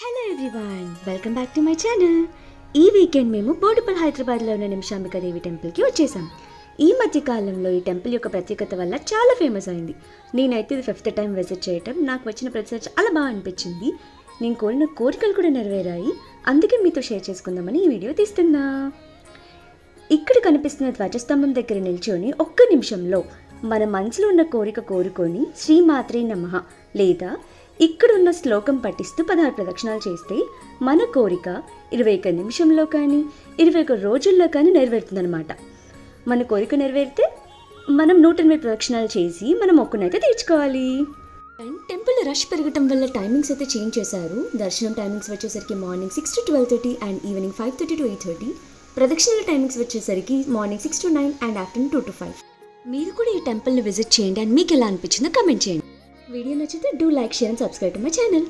Hello everyone, welcome back to my channel. ఈ weekend మేము బోడుపల్ హైదరాబాద్లో ఉన్న నిమిషాంబికాదేవి టెంపుల్కి వచ్చేసాం. ఈ మధ్య కాలంలో ఈ టెంపుల్ యొక్క ప్రత్యేకత వల్ల చాలా ఫేమస్ అయింది. నేనైతే ఇది 5th టైం విజిట్ చేయటం, నాకు వచ్చిన ప్రతిసారి చాలా బాగా అనిపించింది. నేను కోరిన కోరికలు కూడా నెరవేరాయి. అందుకే మీతో షేర్ చేసుకుందామని ఈ వీడియో తీస్తున్నా. ఇక్కడ కనిపిస్తున్న ధ్వజస్తంభం దగ్గర నిల్చొని ఒక్క నిమిషంలో మన మనసులో ఉన్న కోరిక కోరుకొని శ్రీమాత్రే నమః లేదా ఇక్కడున్న శ్లోకం పఠిస్తూ 16 ప్రదక్షిణాలు చేస్తే మన కోరిక 21 నిమిషంలో కానీ 21 రోజుల్లో కానీ నెరవేరుతుందన్నమాట. మన కోరిక నెరవేరితే మనం 108 ప్రదక్షిణాలు చేసి మనం మొక్కునైతే తీర్చుకోవాలి. అండ్ టెంపుల్ రష్ పెరగటం వల్ల టైమింగ్స్ అయితే చేంజ్ చేశారు. దర్శనం టైమింగ్స్ వచ్చేసరికి morning 6 to 12:30 and evening 5:30 to 8:30. ప్రదక్షిణల టైమింగ్స్ వచ్చేసరికి morning 6 to 9 and afternoon 2 to 5. మీరు కూడా ఈ టెంపుల్ని విజిట్ చేయండి అండ్ మీకు ఎలా అనిపించిందో కమెంట్ చేయండి. వీడియో నచ్చితే do like, share and subscribe to my channel.